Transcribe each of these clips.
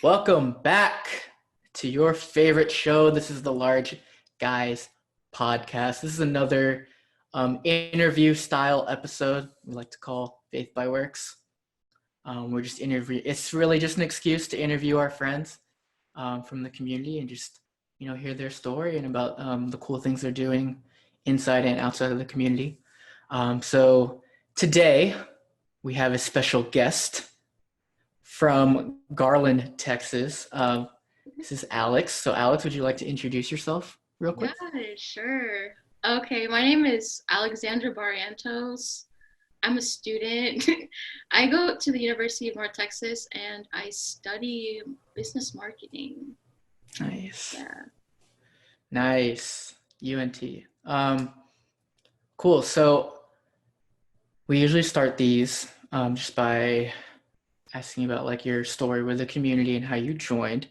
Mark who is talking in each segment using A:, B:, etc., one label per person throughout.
A: Welcome back to your favorite show. This is the Large Guys podcast. This is another interview style episode we like to call Faith by Works. We're just interview. It's really just an excuse to interview our friends from the community and just hear their story and about the cool things they're doing inside and outside of the community. So today we have a special guest from Garland, Texas. This is Alex. So, Alex, would you like to introduce yourself real
B: Yeah,
A: quick?
B: sure. Okay, my name is Alexandra Barrientos. I'm a student. I go to the University of North Texas and I study business marketing.
A: Nice.
B: Yeah.
A: Nice. UNT. Cool. So, we usually start these just by asking about like your story with the community and how you joined.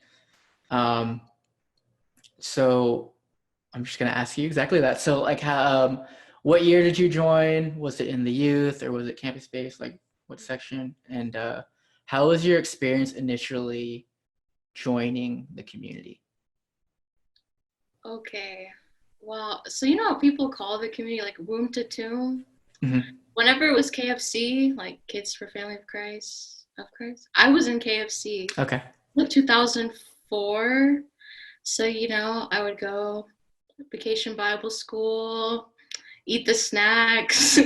A: Um, so, I'm just gonna ask you exactly that. So, like, what year did you join? Was it in the youth or was it campus based? Like, what section? And how was your experience initially joining the community?
B: Okay. Well, so you know how people call the community like womb to tomb?
A: Hmm.
B: Whenever it was KFC, like Kids for Family of Christ, I was in KFC
A: Okay.
B: like 2004. So, I would go vacation Bible school, eat the snacks.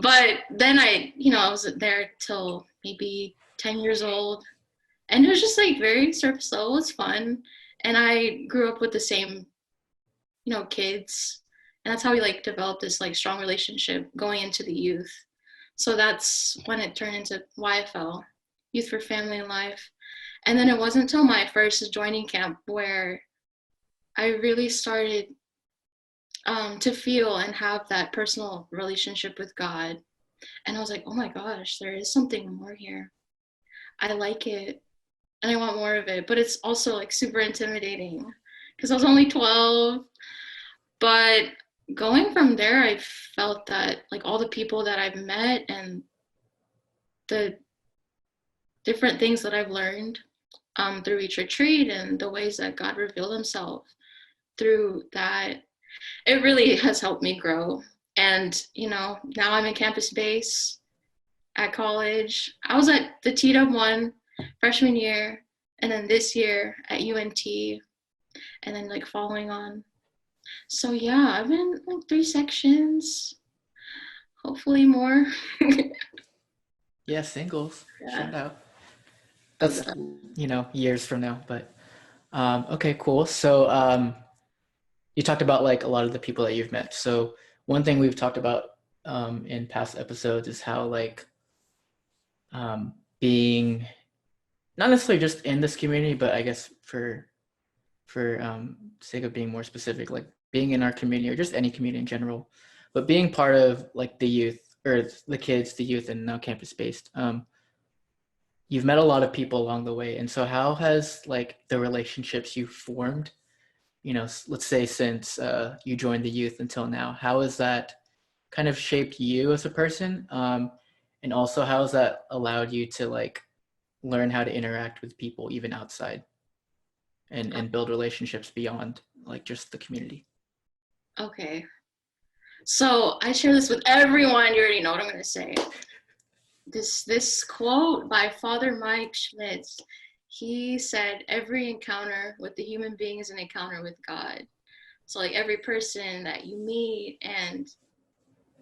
B: But then I was there till maybe 10 years old. And it was just like very surface level. It's fun. And I grew up with the same, kids. And that's how we like developed this like strong relationship going into the youth. So that's when it turned into YFL, Youth for Family and Life. And then it wasn't until my first joining camp where I really started to feel and have that personal relationship with God. And I was like, oh my gosh, there is something more here. I like it and I want more of it. But it's also like super intimidating because I was only 12. But going from there, I felt that like all the people that I've met and the different things that I've learned through each retreat and the ways that God revealed himself through that, it really has helped me grow. And, now I'm in campus base at college. I was at the TW one freshman year, and then this year at UNT, and then like following on. So yeah, I've been like 3 sections, hopefully more.
A: Yeah, singles.
B: Yeah.
A: Shout out.
B: Oh
A: That's
B: god.
A: years from now, but okay, cool. So you talked about like a lot of the people that you've met. So one thing we've talked about in past episodes is how like being not necessarily just in this community, but I guess for sake of being more specific, like being in our community or just any community in general, but being part of like the youth or the kids, the youth, and now campus based. You've met a lot of people along the way, and so how has like the relationships you formed, let's say since you joined the youth until now, how has that kind of shaped you as a person, and also how has that allowed you to like learn how to interact with people even outside and build relationships beyond like just the community?
B: Okay. So I share this with everyone. You already know what I'm gonna say. This quote by Father Mike Schmitz. He said, "Every encounter with the human being is an encounter with God." So like every person that you meet, and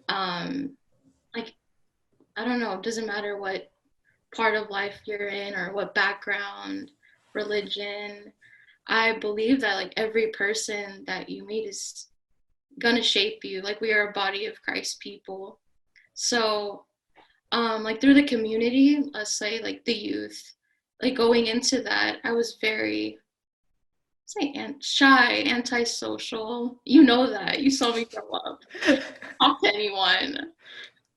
B: um, like I don't know, it doesn't matter what part of life you're in or what background, religion. I believe that like every person that you meet is gonna shape you. Like we are a body of Christ people. So like through the community, let's say like the youth, like going into that, I was very say shy, antisocial. You know that. You saw me grow up. Talk to anyone.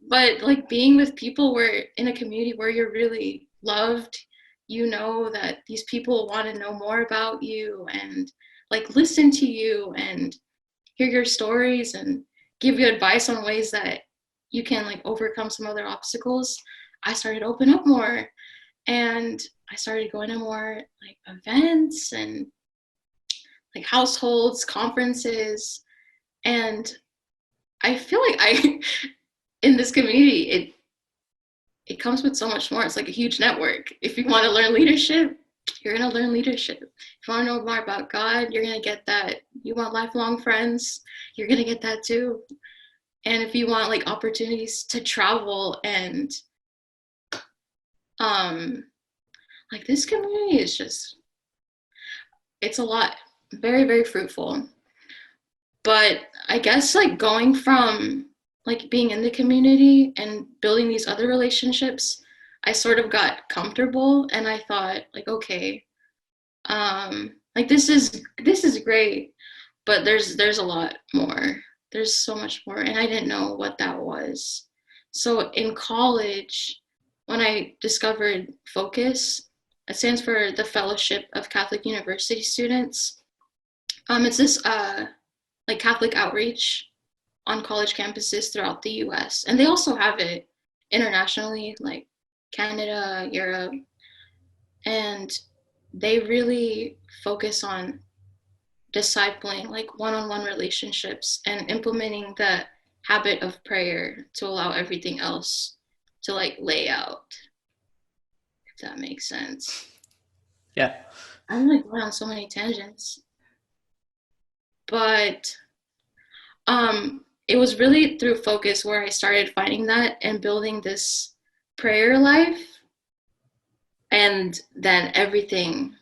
B: But like being with people where in a community where you're really loved, you know that these people want to know more about you and like listen to you and hear your stories and give you advice on ways that you can like overcome some other obstacles. I started to open up more. And I started going to more like events and like households, conferences. And I feel like in this community, it comes with so much more. It's like a huge network. If you want to learn leadership, you're going to learn leadership. If you want to know more about God, you're going to get that. You want lifelong friends, you're going to get that too. And if you want like opportunities to travel and like this community is just, it's a lot, very, very fruitful. But I guess like going from like being in the community and building these other relationships, I sort of got comfortable and I thought like, okay, like this is great, but there's a lot more. There's so much more, and I didn't know what that was. So in college, when I discovered Focus, it stands for the Fellowship of Catholic University Students. It's this like Catholic outreach on college campuses throughout the US. And they also have it internationally, like Canada, Europe. And they really focus on discipling like one-on-one relationships and implementing the habit of prayer to allow everything else to like lay out, if that makes sense.
A: Yeah.
B: I'm like going on so many tangents. But it was really through Focus where I started finding that and building this prayer life. And then everything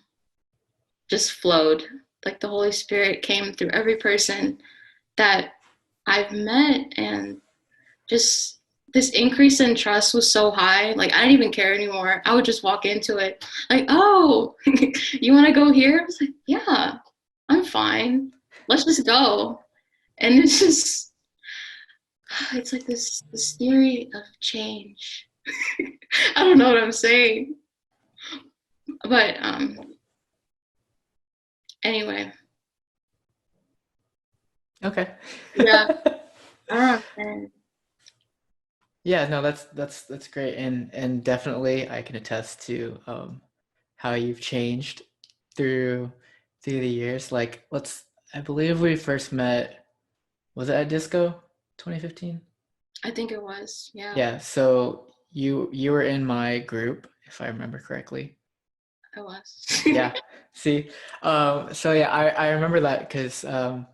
B: just flowed. Like the Holy Spirit came through every person that I've met. And just this increase in trust was so high. Like I didn't even care anymore. I would just walk into it like, oh, you want to go here? I was like, yeah, I'm fine. Let's just go. And it's just, it's like this theory of change. I don't know what I'm saying, but anyway,
A: Okay.
B: yeah, I don't know.
A: Yeah, no, that's great, and definitely I can attest to how you've changed through the years. Like, I believe we first met, was it at Disco 2015?
B: I think it was, yeah,
A: Yeah, so you were in my group, if I remember correctly.
B: I was.
A: Yeah. See, so yeah, I remember that because that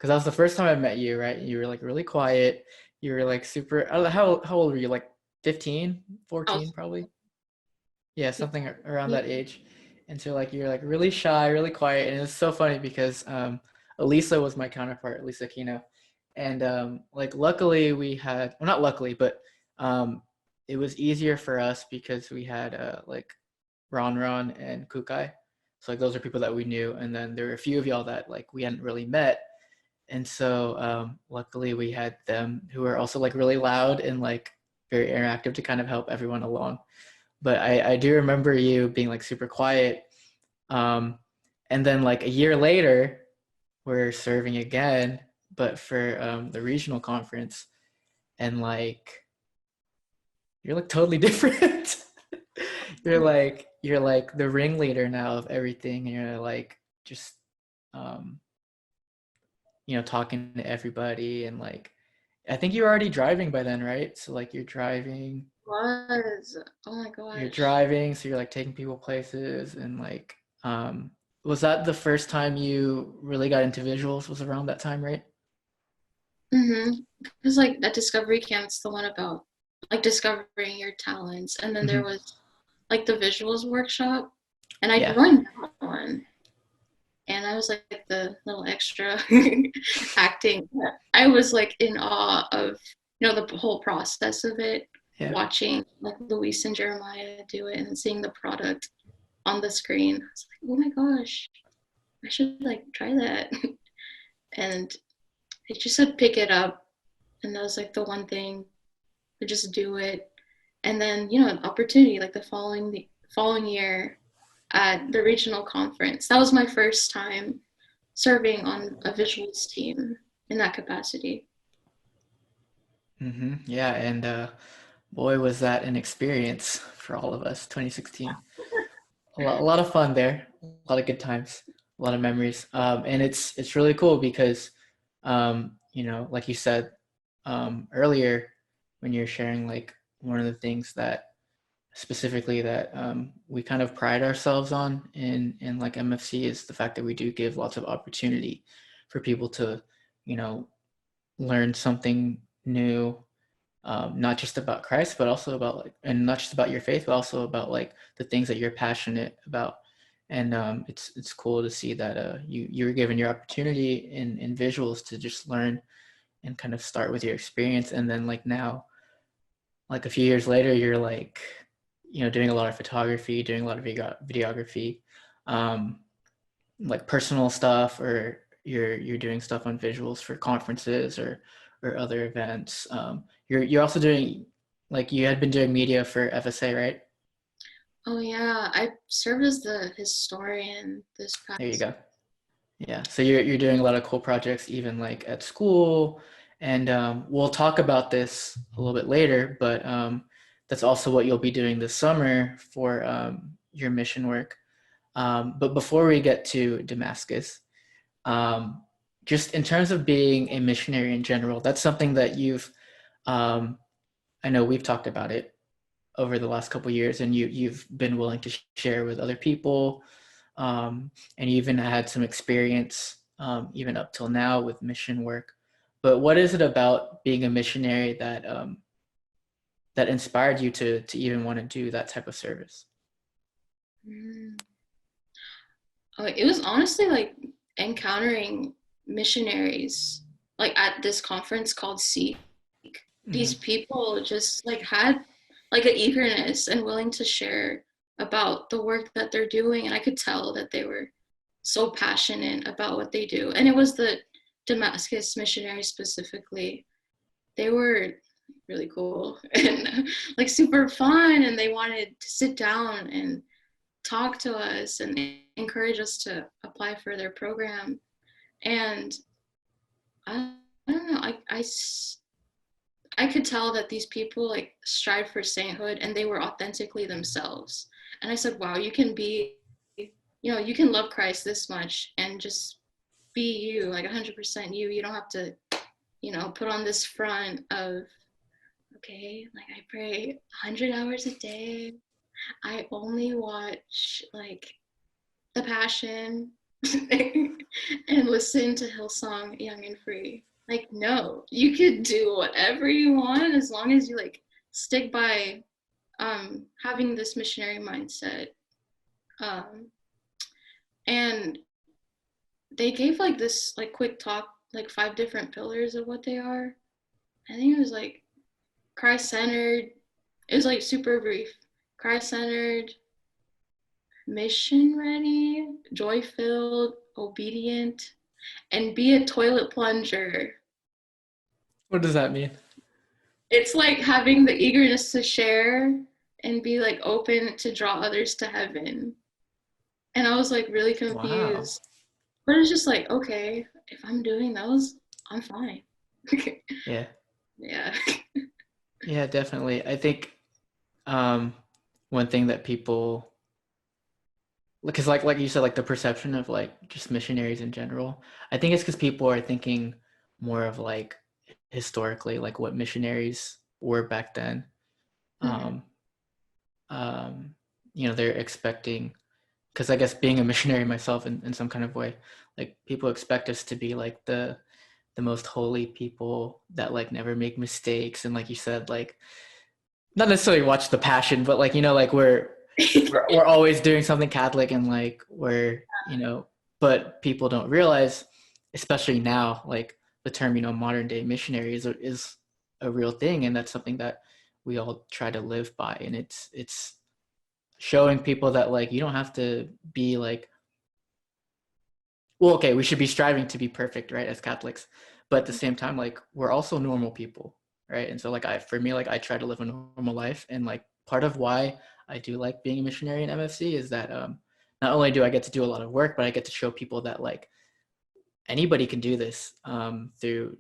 A: was the first time I met you, right? You were like really quiet. You were like super. How old were you? Like 15,
B: I
A: 14,
B: was,
A: probably. Yeah,
B: yeah,
A: something around that age. And so like you're like really shy, really quiet, and it's so funny because Elisa was my counterpart, Elisa Kino, and like luckily we had, well, not luckily, but um it was easier for us because we had like Ron and Kukai. So like those are people that we knew, and then there were a few of y'all that like we hadn't really met, and so luckily we had them who were also like really loud and like very interactive to kind of help everyone along. But I do remember you being like super quiet. Um, and then like a year later, we're serving again, but for the regional conference, and like you're like totally different. You're like the ringleader now of everything, and you're like just um, talking to everybody, and like I think you were already driving by then, right? So like
B: was. Oh my
A: you're
B: gosh.
A: driving, so you're like taking people places, and like was that the first time you really got into visuals, was around that time, right?
B: Mm-hmm. Because like that discovery camp's the one about like discovering your talents, and then there
A: Hmm.
B: was like the visuals workshop, and I
A: Yeah.
B: joined that one. And I was like the little extra acting. I was like in awe of the whole process of it,
A: Yeah.
B: watching like Luis and Jeremiah do it and seeing the product on the screen. I was like, oh my gosh, I should like try that. And they just said pick it up, and that was like the one thing to just do it. And then an opportunity like the following year at the regional conference. That was my first time serving on a visuals team in that capacity.
A: Yeah, and boy was that an experience for all of us. 2016, a lot of fun there, a lot of good times, a lot of memories, and it's really cool because, you know, like you said earlier when you're sharing, like one of the things that specifically that we kind of pride ourselves on in like MFC is the fact that we do give lots of opportunity for people to, you know, learn something new, not just about Christ, but also about like, and not just about your faith, but also about like the things that you're passionate about. And it's cool to see that you were given your opportunity in visuals to just learn and kind of start with your experience, and then like now, like a few years later, you're like, you know, doing a lot of photography, doing a lot of videography, um, like personal stuff, or you're doing stuff on visuals for conferences or other events. You're also doing, like you had been doing media for FSA, right?
B: Oh yeah, I served as the historian this
A: There you
B: past.
A: go. Yeah, so you're doing a lot of cool projects, even like at school, and we'll talk about this a little bit later. But that's also what you'll be doing this summer for your mission work. But before we get to Damascus, um, just in terms of being a missionary in general, that's something that you've, um, I know we've talked about it over the last couple of years, and you've been willing to share with other people, and you even had some experience even up till now with mission work. But what is it about being a missionary that that inspired you to even want to do that type of service?
B: Mm. Oh, it was honestly like encountering missionaries like at this conference called Seek. These
A: Mm-hmm.
B: people just like had like an eagerness and willing to share about the work that they're doing, and I could tell that they were so passionate about what they do. And it was the Damascus missionaries specifically. They were really cool and like super fun, and they wanted to sit down and talk to us and encourage us to apply for their program. And I don't know, I could tell that these people like strive for sainthood and they were authentically themselves. And I said, wow, you can be, you can love Christ this much and just be you, like 100% you. You don't have to, put on this front of, okay, like I pray 100 hours a day. I only watch like The Passion and listen to Hillsong Young and Free. Like, no, you could do whatever you want as long as you like stick by having this missionary mindset. Um, and they gave like this like quick talk, like 5 different pillars of what they are. I think it was like Christ centered. It was like super brief. Christ centered, mission ready, joy filled, obedient, and be a toilet plunger.
A: What does that mean?
B: It's like having the eagerness to share and be like open to draw others to heaven. And I was like really
A: Wow.
B: confused. But it's just like, okay, if I'm doing those, I'm fine.
A: Yeah.
B: Yeah.
A: Yeah, definitely. I think um, one thing that people, because like you said, like the perception of like just missionaries in general, I think it's because people are thinking more of like historically, like what missionaries were back then.
B: Mhm.
A: Um, um, you know, they're expecting, because I guess being a missionary myself in some kind of way, like people expect us to be like the most holy people that like never make mistakes, and like you said, like not necessarily watch The Passion, but like, you know, like we're always doing something Catholic, and like we're, you know, but people don't realize, especially now, like the term, you know, modern day missionary is a real thing, and that's something that we all try to live by, and it's showing people that like you don't have to be like, well, okay, we should be striving to be perfect, right, as Catholics, but at the same time, like we're also normal people, right? And so, like for me, like I try to live a normal life, and like part of why I do like being a missionary in MFC is that not only do I get to do a lot of work, but I get to show people that like anybody can do this through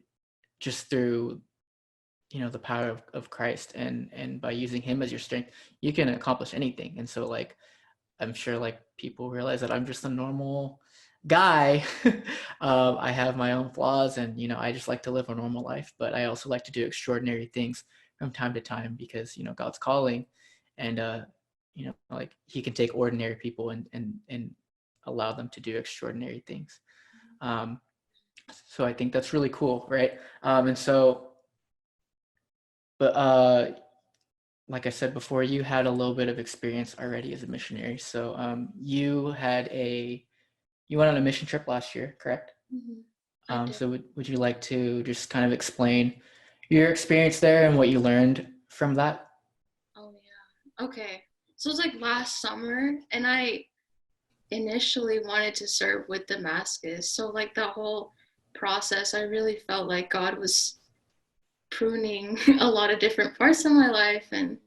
A: the power of Christ, and by using him as your strength, you can accomplish anything. And so like, I'm sure like people realize that I'm just a normal guy. I have my own flaws, and I just like to live a normal life, but I also like to do extraordinary things from time to time, because God's calling, and like he can take ordinary people and allow them to do extraordinary things. um, so I think that's really cool, right? And so, but like I said before, you had a little bit of experience already as a missionary. So you went on a mission trip last year, correct?
B: Mm-hmm. I did.
A: So would you like to just kind of explain your experience there and what you learned from that?
B: Oh yeah. Okay. So it was like last summer, and I initially wanted to serve with Damascus. So like the whole process, I really felt like God was pruning a lot of different parts of my life. And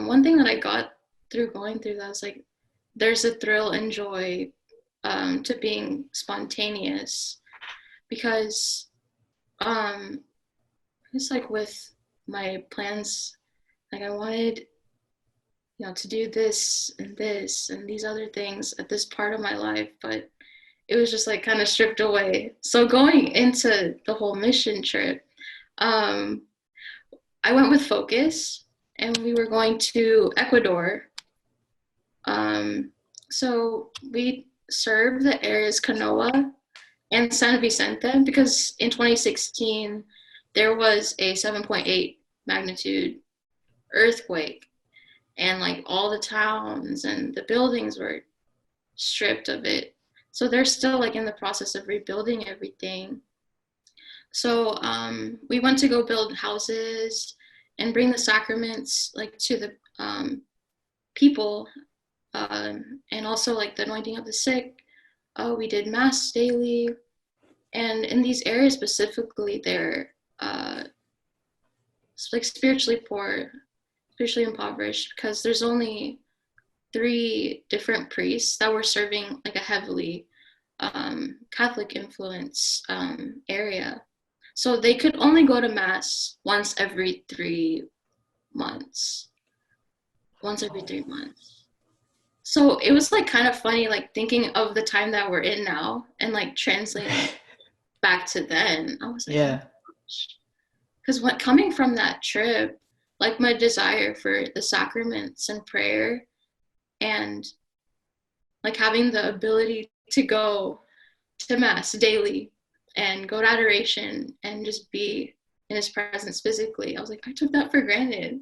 B: one thing that I got through going through that was like, there's a thrill and joy to being spontaneous, because it's like with my plans, like I wanted, to do this and these other things at this part of my life, but it was just like kind of stripped away. So going into the whole mission trip, um, I went with Focus, and we were going to Ecuador. So we served the areas Canoa and San Vicente, because in 2016 there was a 7.8 magnitude earthquake, and like all the towns and the buildings were stripped of it. So they're still like in the process of rebuilding everything. So we went to go build houses and bring the sacraments like to the people, and also like the anointing of the sick. We did mass daily, and in these areas specifically, they're like spiritually poor, spiritually impoverished, because there's only 3 different priests that were serving like a heavily Catholic influence area. So they could only go to mass once every 3 months. Once every 3 months. So it was like kind of funny, like thinking of the time that we're in now and like translating back to then. I was like, oh my
A: Yeah.
B: gosh. Because what coming from that trip, like my desire for the sacraments and prayer, and like having the ability to go to mass daily and go to adoration and just be in his presence physically, I was like, I took that for granted.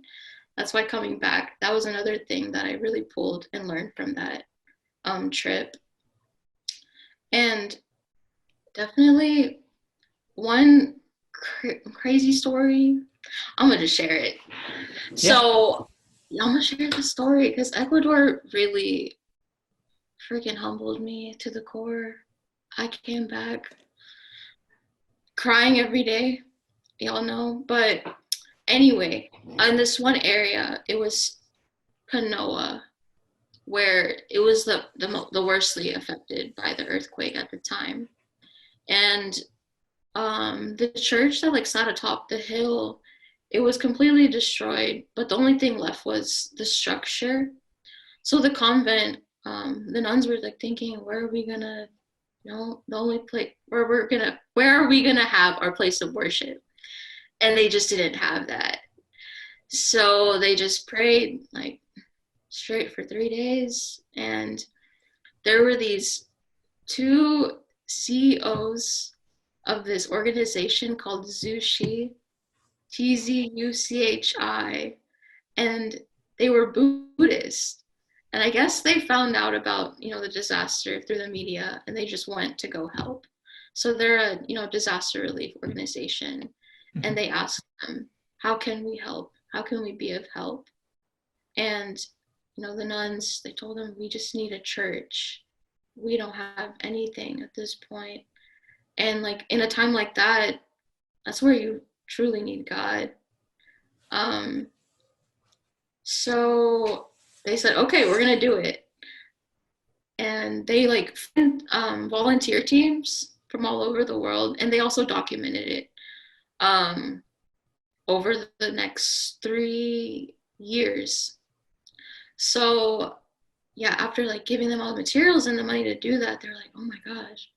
B: That's why coming back, that was another thing that I really pulled and learned from that trip. And definitely one crazy story, I'm gonna just share it.
A: Yeah.
B: So I'm gonna share the story because Ecuador really freaking humbled me to the core. I came back crying every day, y'all know. But anyway, in this one area, it was Panoa, where it was the worstly affected by the earthquake at the time. And the church that like sat atop the hill, it was completely destroyed, but the only thing left was the structure. So the convent, the nuns were like thinking, where are we gonna, the only place where are we gonna have our place of worship? And they just didn't have that. So they just prayed like straight for 3 days. And there were these 2 CEOs of this organization called Zushi, Tzuchi, and they were Buddhist. And I guess they found out about, the disaster through the media, and they just went to go help. So they're a, disaster relief organization.
A: Mm-hmm.
B: And they asked them, how can we help? How can we be of help? And, the nuns, they told them, we just need a church. We don't have anything at this point. And like in a time like that, that's where you truly need God. So they said, okay, we're gonna do it. And they like volunteer teams from all over the world, and they also documented it. over the next 3 years. So yeah, after like giving them all the materials and the money to do that, they're like, oh my gosh,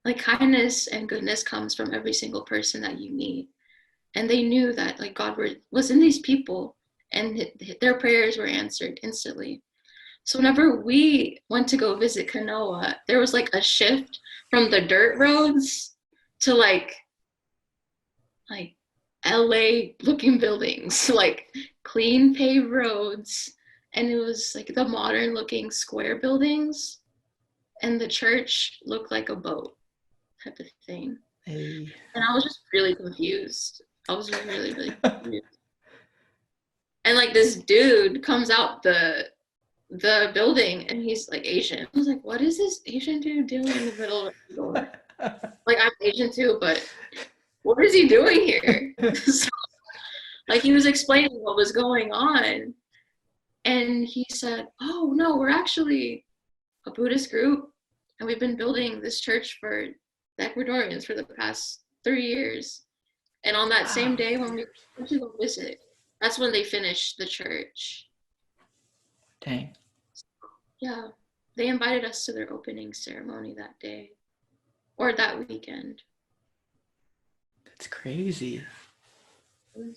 B: like kindness and goodness comes from every single person that you meet. And they knew that like was in these people, and their prayers were answered instantly. So whenever we went to go visit Kanoa, there was like a shift from the dirt roads to like LA looking buildings, like clean paved roads. And it was like the modern looking square buildings. And the church looked like a boat type of thing.
A: Hey.
B: And I was just really confused. I was really, really confused. And like this dude comes out the building and he's like Asian. I was like, what is this Asian dude doing in the middle of the door? Like I'm Asian too, but what is he doing here? So, like he was explaining what was going on. And he said, oh no, we're actually a Buddhist group and we've been building this church for the Ecuadorians for the past 3 years. And on that same
A: Wow.
B: day when we went to go visit, that's when they finished the church.
A: Dang.
B: Yeah, they invited us to their opening ceremony that day or that weekend.
A: That's crazy.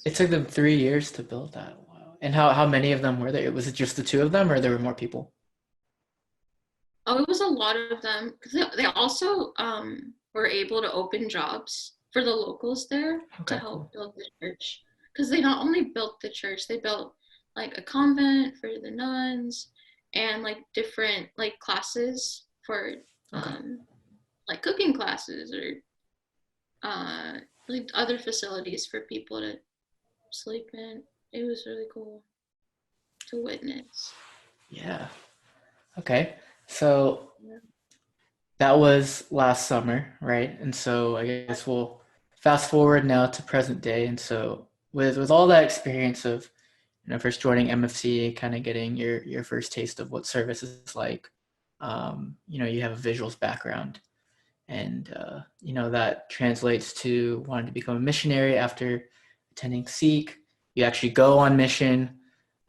A: It took them 3 years to build that. Wow. And how many of them were there? Was it just the two of them or there were more people?
B: Oh, it was a lot of them because they also were able to open jobs for the locals there to
A: Okay, cool.
B: help build the church. Because they not only built the church, they built like a convent for the nuns and like different like classes for
A: Okay.
B: like cooking classes or like other facilities for people to sleep in. It was really cool to witness.
A: Yeah. Okay. So
B: Yeah.
A: that was last summer, right? And so I guess we'll fast forward now to present day. And so with all that experience of first joining MFC, kind of getting your first taste of what service is like, you have a visuals background, and that translates to wanting to become a missionary after attending Seek. You actually go on mission.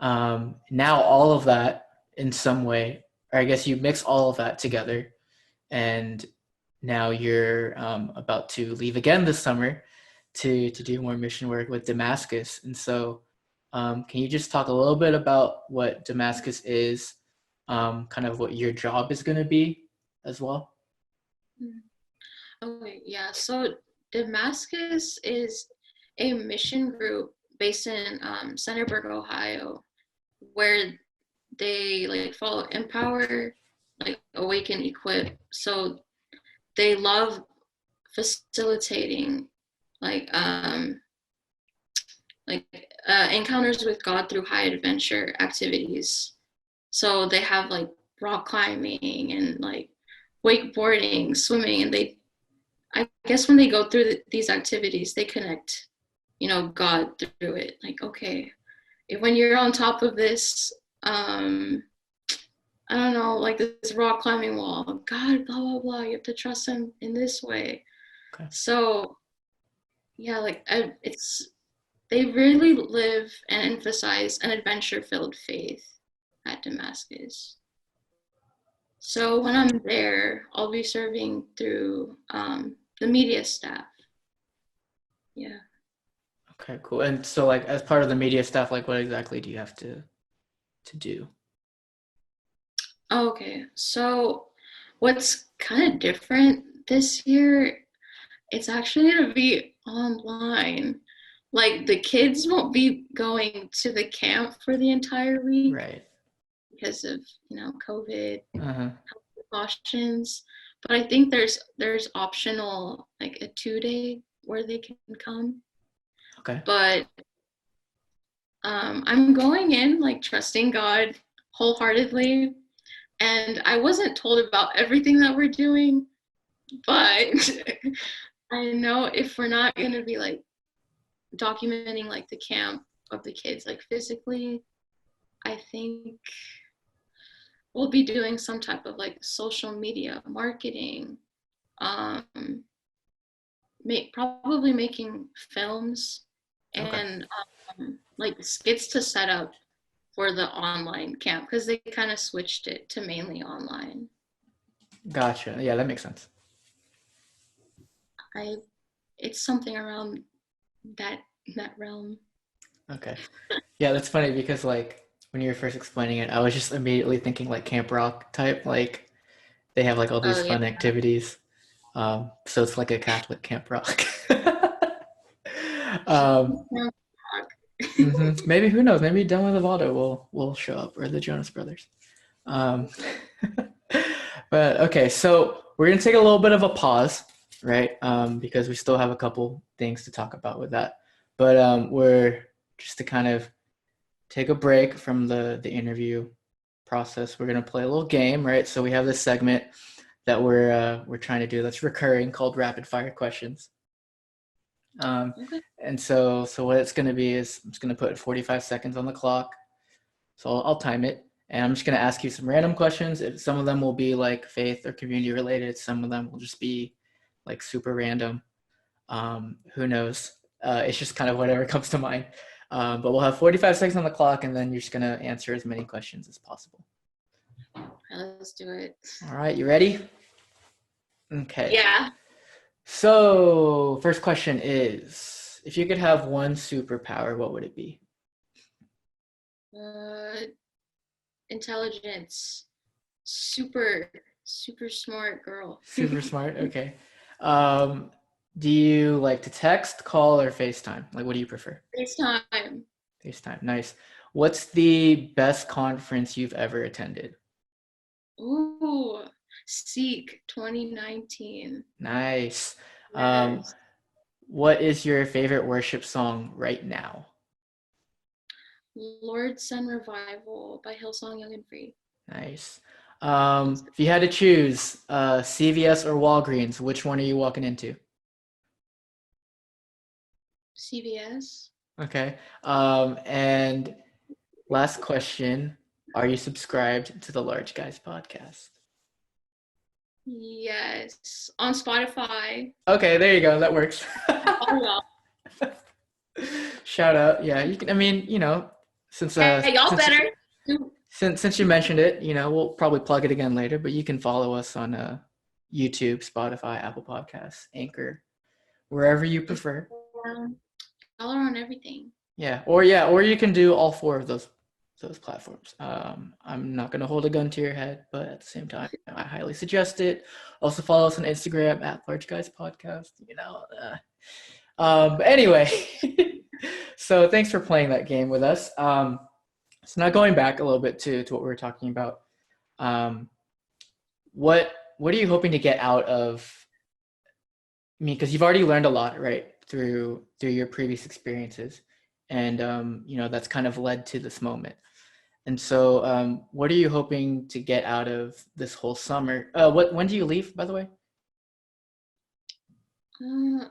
A: Now all of that in some way, or I guess you mix all of that together, and now you're about to leave again this summer to do more mission work with Damascus. And so, can you just talk a little bit about what Damascus is, kind of what your job is going to be as well?
B: Okay, yeah. So Damascus is a mission group based in Centerburg, Ohio, where they like follow Empower, like Awaken, Equip. So they love facilitating like like encounters with God through high adventure activities. So they have like rock climbing and like wakeboarding, swimming, and I guess when they go through these activities, they connect, God through it. Like, okay, when you're on top of this, I don't know, like this rock climbing wall, God, blah blah blah. You have to trust Him in this way.
A: Okay.
B: So yeah, like they really live and emphasize an adventure-filled faith at Damascus. So when I'm there, I'll be serving through the media staff. Yeah.
A: Okay, cool. And so, like, as part of the media stuff, like, what exactly do you have to do?
B: Okay. So what's kind of different this year, it's actually going to be online. Like the kids won't be going to the camp for the entire week
A: Right.
B: because of, COVID
A: Uh-huh.
B: precautions. But I think there's optional like a 2 day where they can come.
A: Okay.
B: But I'm going in like trusting God wholeheartedly. And I wasn't told about everything that we're doing, but I know if we're not going to be like documenting like the camp of the kids like physically, I think we'll be doing some type of like social media marketing, um, probably making films
A: Okay.
B: and like skits to set up for the online camp because they kind of switched it to mainly online.
A: Gotcha. Yeah, that makes sense.
B: I it's something around that that realm.
A: Okay. Yeah, that's funny because like when you were first explaining it, I was just immediately thinking like Camp Rock type, like they have like all these
B: Oh yeah.
A: fun activities. So it's like a Catholic Camp Rock. um, maybe who knows? Maybe Demi Lovato will show up or the Jonas Brothers. Um, but okay, so we're gonna take a little bit of a pause, right? Because we still have a couple things to talk about with that. But we're just to kind of take a break from the interview process. We're gonna play a little game, right? So we have this segment that we're trying to do that's recurring called rapid fire questions.
B: Okay.
A: And so what it's gonna be is I'm just gonna put 45 seconds on the clock. So I'll time it, and I'm just gonna ask you some random questions. If some of them will be like faith or community related, some of them will just be like super random. Who knows? It's just kind of whatever comes to mind. But we'll have 45 seconds on the clock, and then you're just gonna answer as many questions as possible.
B: Let's do it.
A: All right, you ready? Okay.
B: Yeah.
A: So first question is, if you could have one superpower, what would it be?
B: Uh, intelligence. Super, super smart girl.
A: Super smart. Okay. Um, do you like to text, call, or FaceTime? Like, what do you prefer?
B: FaceTime.
A: FaceTime. Nice. What's the best conference you've ever attended?
B: Ooh, Seek 2019.
A: Nice. Um,
B: Yes.
A: what is your favorite worship song right now?
B: Lord Send Revival by Hillsong Young and Free.
A: Nice.
B: That's
A: If you had to choose CVS or Walgreens, which one are you walking into?
B: CVS.
A: Okay. And last question, are you subscribed to the Large Guys podcast?
B: Yes. On Spotify.
A: Okay, there you go. That works.
B: Oh, yeah.
A: Shout out. Yeah, you can. I mean, since
B: Hey, y'all
A: since
B: better.
A: since you mentioned it, we'll probably plug it again later. But you can follow us on YouTube, Spotify, Apple Podcasts, Anchor, wherever you prefer.
B: Y'all are on everything.
A: Or you can do all four of those platforms. I'm not gonna hold a gun to your head, but at the same time, I highly suggest it. Also follow us on Instagram at Large Guys Podcast. But anyway, so thanks for playing that game with us. So now going back a little bit to what we were talking about, um, what are you hoping to get out of me? Because you've already learned a lot, right, through your previous experiences, and that's kind of led to this moment. And so, what are you hoping to get out of this whole summer? When do you leave, by the way?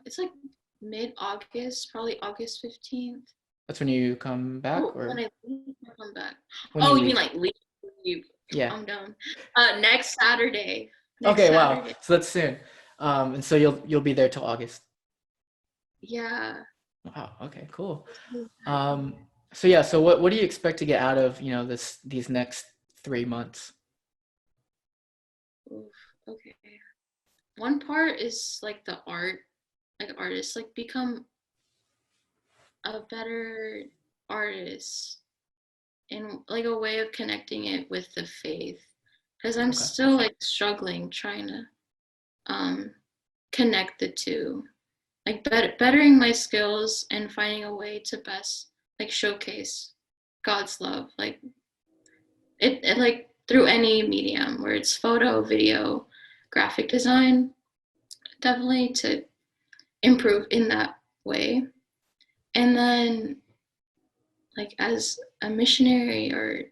B: It's like mid-August, probably August 15th.
A: That's when you come back,
B: Oh, when
A: or
B: I leave, I come back.
A: when
B: Oh,
A: you
B: you mean
A: leave?
B: like leave?
A: Yeah.
B: I'm done. Next Saturday. Next
A: Okay. Wow.
B: Saturday.
A: So that's soon. And so you'll be there till August.
B: Yeah.
A: Wow. Okay. Cool. So yeah. So what do you expect to get out of these next 3 months?
B: Oof, okay. One part is like the art, like artists, like become a better artist and like a way of connecting it with the faith. Because I'm
A: Okay.
B: still like struggling trying to um connect the two. Like bettering my skills and finding a way to best like showcase God's love. Like it like through any medium where it's photo, video, graphic design, definitely to improve in that way. And then like as a missionary or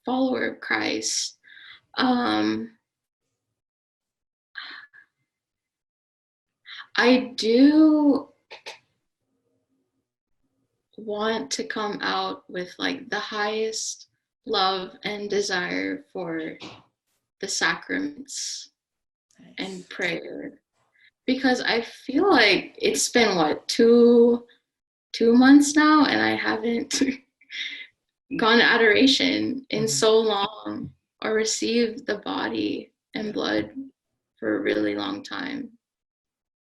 B: follower of Christ, um, I do want to come out with like the highest love and desire for the sacraments
A: Nice.
B: and prayer because I feel like it's been what 2 months now, and I haven't gone to adoration in so long or received the body and blood for a really long time.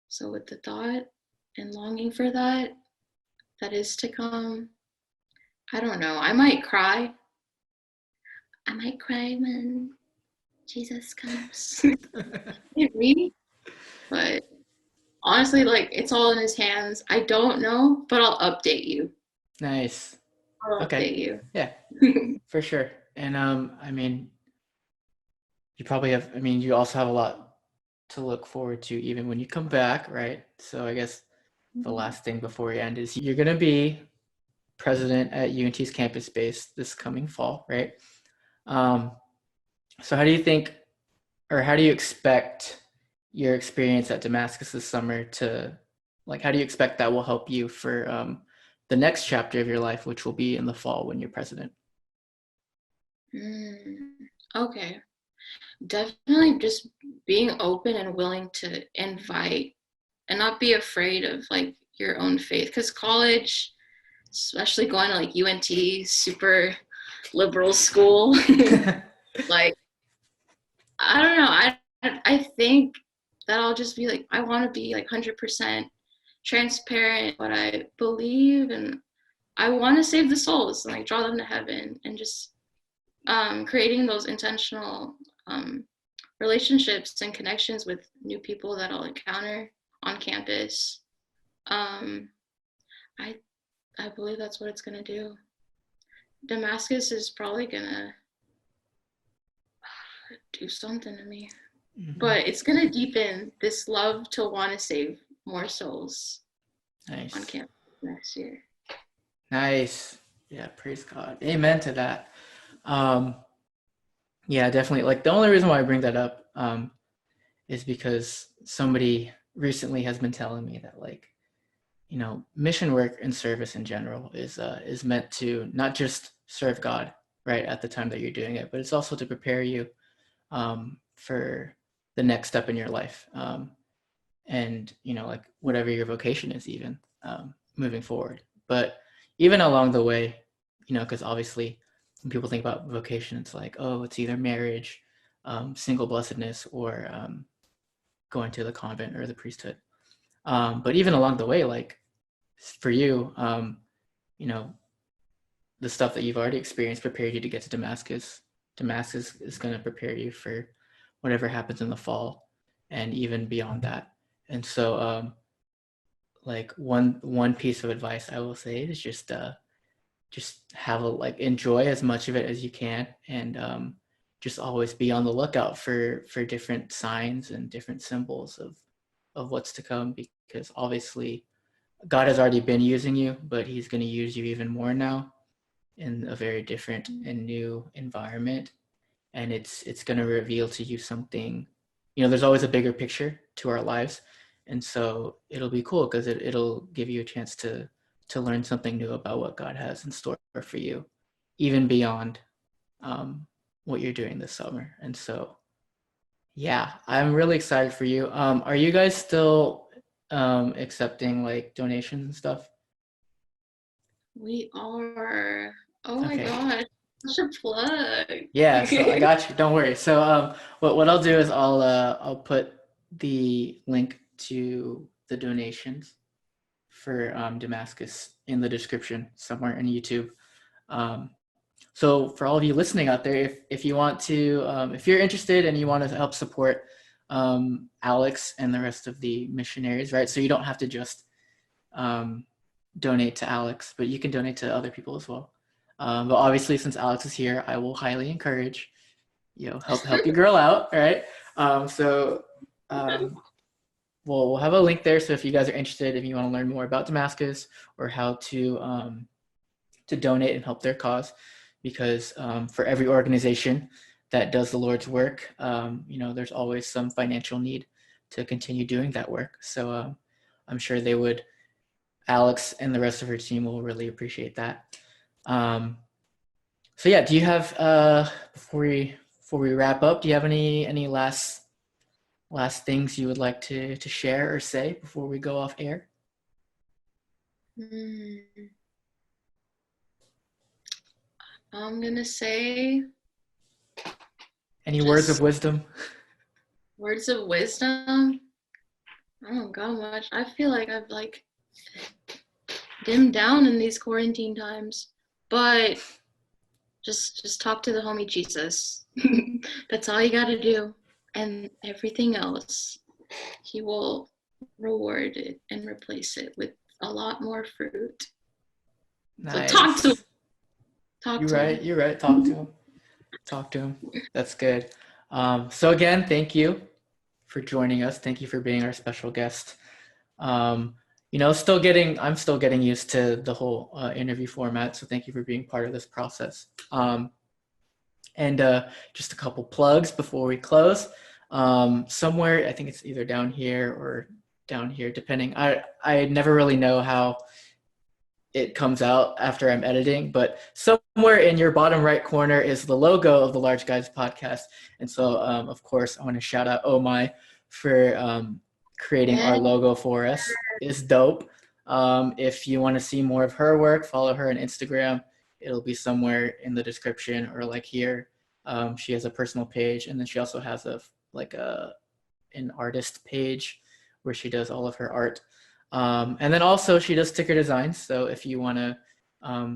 B: So with the thought and longing for that is to come, I don't know. I might cry. I might cry when Jesus comes. Maybe, but honestly, like it's all in his hands. I don't know, but I'll update you.
A: Nice.
B: I'll
A: Okay.
B: update you.
A: Yeah, for sure. And I mean, you probably have, I mean, you also have a lot to look forward to even when you come back, right? So I guess the last thing before we end is you're going to be president at UNT's campus base this coming fall, right? Um, so how do you think, or how do you expect your experience at Damascus this summer to, like, how do you expect that will help you for the next chapter of your life, which will be in the fall when you're president?
B: Okay. Definitely just being open and willing to invite and not be afraid of like your own faith. Because college, especially going to like UNT, super liberal school, like I don't know. I think that I'll just be like I want to be like 100% transparent what I believe, and I want to save the souls and like draw them to heaven, and just creating those intentional relationships and connections with new people that I'll encounter on campus. Um, I I believe that's what it's gonna do. Damascus is probably gonna do something to me, but it's gonna deepen this love to want to save more souls on
A: Nice.
B: campus next year.
A: Nice. Yeah, praise God. Amen to that. Um, yeah, definitely. Like the only reason why I bring that up is because somebody recently has been telling me that like, you know, mission work and service in general is meant to not just serve God right at the time that you're doing it, but it's also to prepare you for the next step in your life. And you know, like whatever your vocation is, even moving forward. But even along the way, you know, because obviously when people think about vocation, it's like, oh, it's either marriage, single blessedness, or going to the convent or the priesthood. But even along the way, like for you, you know, the stuff that you've already experienced prepared you to get to Damascus. Damascus is going to prepare you for whatever happens in the fall and even beyond that. And so, like one piece of advice I will say is just have a like enjoy as much of it as you can, and just always be on the lookout for different signs and different symbols of what's to come, because obviously God has already been using you, but he's going to use you even more now in a very different and new environment, and it's going to reveal to you something. You know, there's always a bigger picture to our lives, and so it'll be cool because it'll give you a chance to learn something new about what God has in store for you, even beyond what you're doing this summer. And so yeah, I'm really excited for you. Are you guys still accepting like donations and stuff?
B: We are. Oh my
A: Okay.
B: gosh, such a plug.
A: Yeah, so I got you. Don't worry. So what I'll do is I'll put the link to the donations for Damascus in the description somewhere in YouTube. Um, so for all of you listening out there, if you want to, if you're interested and you want to help support Alex and the rest of the missionaries, right? So you don't have to just um, donate to Alex, but you can donate to other people as well. But obviously, since Alex is here, I will highly encourage, you know, help your girl out, right? So we'll have a link there. So if you guys are interested, if you want to learn more about Damascus or how to donate and help their cause, because for every organization that does the Lord's work, you know, there's always some financial need to continue doing that work. So I'm sure they would. Alex and the rest of her team will really appreciate that. So yeah, do you have before we wrap up, do you have any last things you would like to share or say before we go off air?
B: Mm, I'm gonna say
A: Any words of
B: just
A: wisdom?
B: words of wisdom. I don't got much. I feel like I've like dimmed down in these quarantine times, but just talk to the homie Jesus. That's all you gotta do, and everything else, he will reward it and replace it with a lot more fruit. So talk to him.
A: Nice.
B: Talk
A: You're
B: to
A: right.
B: him.
A: You're right. Talk to him. Talk to him. That's good. So again, thank you for joining us. Thank you for being our special guest. Um, I'm still getting used to the whole interview format. So thank you for being part of this process. And just a couple plugs before we close. Somewhere, I think it's either down here or down here, depending. I never really know how it comes out after I'm editing, but somewhere in your bottom right corner is the logo of the Large Guys podcast. And so, of course, I want to shout out Oh My for creating
B: Yeah.
A: our logo for us. It's dope. If you want to see more of her work, follow her on Instagram. It'll be somewhere in the description or like here. She has a personal page, and then she also has an artist page where she does all of her art. And then also she does sticker designs. So if you want to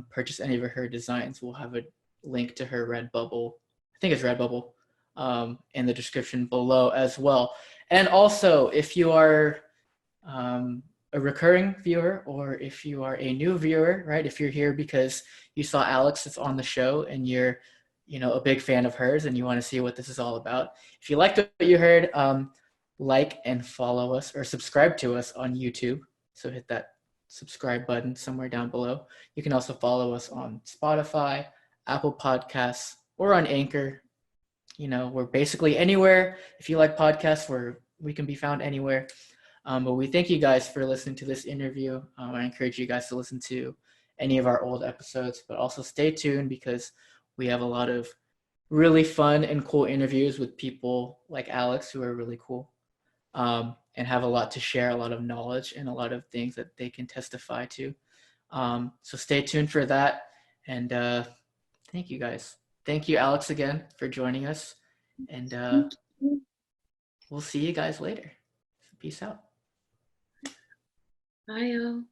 A: purchase any of her designs, we'll have a link to her Redbubble. I think it's Redbubble in the description below as well. And also, if you are a recurring viewer or if you are a new viewer, right? If you're here because you saw Alex that's on the show and you're, a big fan of hers and you want to see what this is all about. If you liked what you heard, like and follow us or subscribe to us on YouTube. So hit that subscribe button somewhere down below. You can also follow us on Spotify, Apple Podcasts, or on Anchor. We're basically anywhere. If you like podcasts, we can be found anywhere. But we thank you guys for listening to this interview. I encourage you guys to listen to any of our old episodes, but also stay tuned because we have a lot of really fun and cool interviews with people like Alex who are really cool and have a lot to share, a lot of knowledge, and a lot of things that they can testify to. So stay tuned for that. And thank you guys. Thank you, Alex, again for joining us. And we'll see you guys later. Peace out.
B: Bye, y'all.